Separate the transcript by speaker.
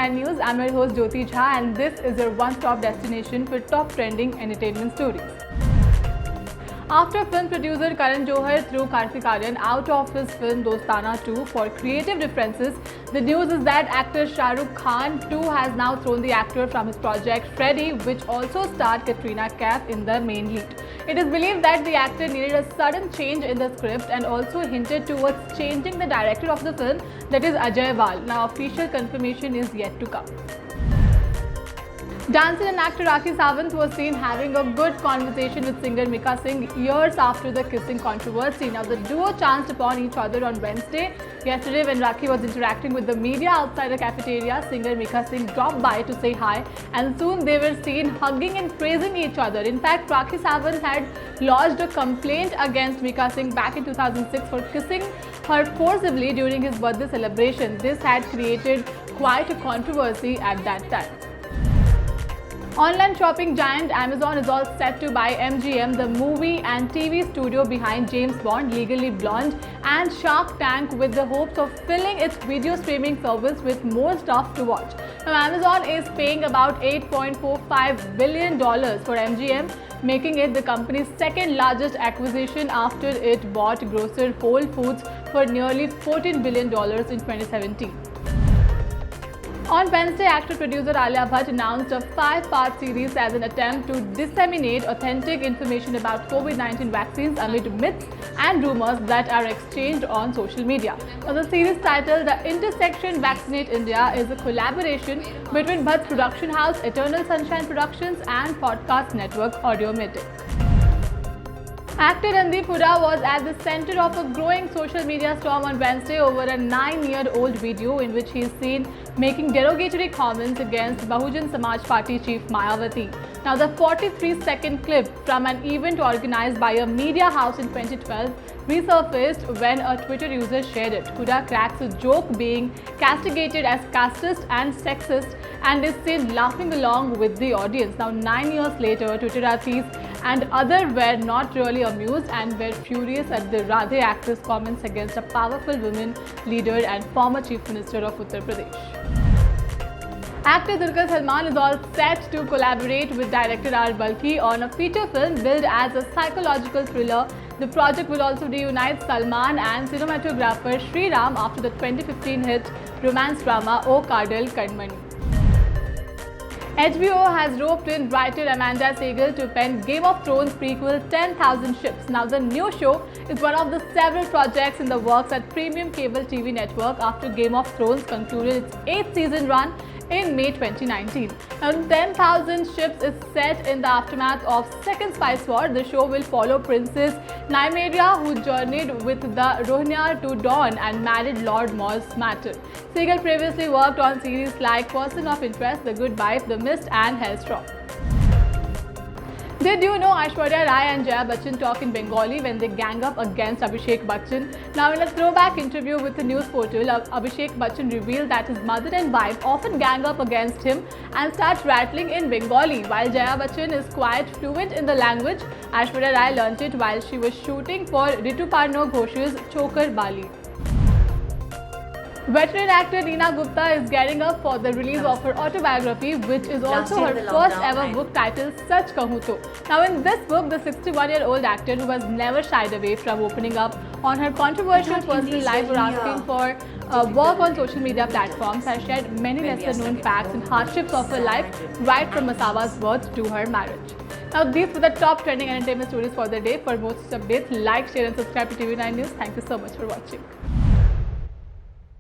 Speaker 1: TV9 News. I'm your host Jyoti Jha and this is your one-stop destination for top trending entertainment stories. After film producer Karan Johar threw Kartik Aaryan out of his film Dostana 2 for creative differences, the news is that actor Shah Rukh Khan too has now thrown the actor from his project Freddy, which also starred Katrina Kaif in the main lead. It is believed that the actor needed a sudden change in the script and also hinted towards changing the director of the film, that is Ajay Wal. Now official confirmation is yet to come. Dancer and actor Rakhi Sawant was seen having a good conversation with singer Mika Singh years after the kissing controversy. Now the duo chanced upon each other on Wednesday. Yesterday when Rakhi was interacting with the media outside a cafeteria, singer Mika Singh dropped by to say hi and soon they were seen hugging and praising each other. In fact, Rakhi Sawant had lodged a complaint against Mika Singh back in 2006 for kissing her forcibly during his birthday celebration. This had created quite a controversy at that time. Online shopping giant Amazon is all set to buy MGM, the movie and TV studio behind James Bond, Legally Blonde and Shark Tank, with the hopes of filling its video streaming service with more stuff to watch. Now Amazon is paying about $8.45 billion for MGM, making it the company's second largest acquisition after it bought grocer Whole Foods for nearly $14 billion in 2017. On Wednesday, actor-producer Alia Bhatt announced a 5-part series as an attempt to disseminate authentic information about COVID-19 vaccines amid myths and rumors that are exchanged on social media. Now, the series titled The Intersection Vaccinate India is a collaboration between Bhatt's production house Eternal Sunshine Productions and podcast network Audiomatic. Actor Randeep Hooda was at the center of a growing social media storm on Wednesday over a 9-year-old video in which he is seen making derogatory comments against Bahujan Samaj Party chief Mayawati. Now, the 43-second clip from an event organized by a media house in 2012 resurfaced when a Twitter user shared it. Hooda cracks a joke being castigated as casteist and sexist and is seen laughing along with the audience. Now, 9 years later, Twitteratis and others were not really amused and were furious at the Radhe actress' comments against a powerful woman leader and former Chief Minister of Uttar Pradesh. Actor Dulquer Salmaan is all set to collaborate with director R. Balki on a feature film billed as a psychological thriller. The project will also reunite Salmaan and cinematographer Sri Ram after the 2015 hit romance drama O Kadal Kadmani. HBO has roped in writer Amanda Segel to pen Game of Thrones prequel 10,000 Ships. Now, the new show is one of the several projects in the works at premium cable TV network after Game of Thrones concluded its 8th season run in May 2019. Now, 10,000 Ships is set in the aftermath of Second Spice War. The show will follow Princess Nymeria, who journeyed with the Rohirrim to Dawn and married Lord Mors Matter. Segel previously worked on series like Person of Interest, The Good Wife, The Mist and Hellstrom. Did you know Aishwarya Rai and Jaya Bachchan talk in Bengali when they gang up against Abhishek Bachchan? Now, in a throwback interview with the news portal, Abhishek Bachchan revealed that his mother and wife often gang up against him and start rattling in Bengali. While Jaya Bachchan is quite fluent in the language, Aishwarya Rai learnt it while she was shooting for Rituparno Ghosh's Chokar Bali. Veteran actor Reena Gupta is gearing up for the release of her autobiography, which is also her first ever book titled Sach Kahun To. Now, in this book, the 61-year-old actor, who has never shied away from opening up on her controversial personal life or asking for work on social media platforms, has shared many lesser-known facts and hardships of her life, right from Masawa's birth to her marriage. Now, these were the top trending entertainment stories for the day. For more such updates, like, share and subscribe to TV9 News. Thank you so much for watching.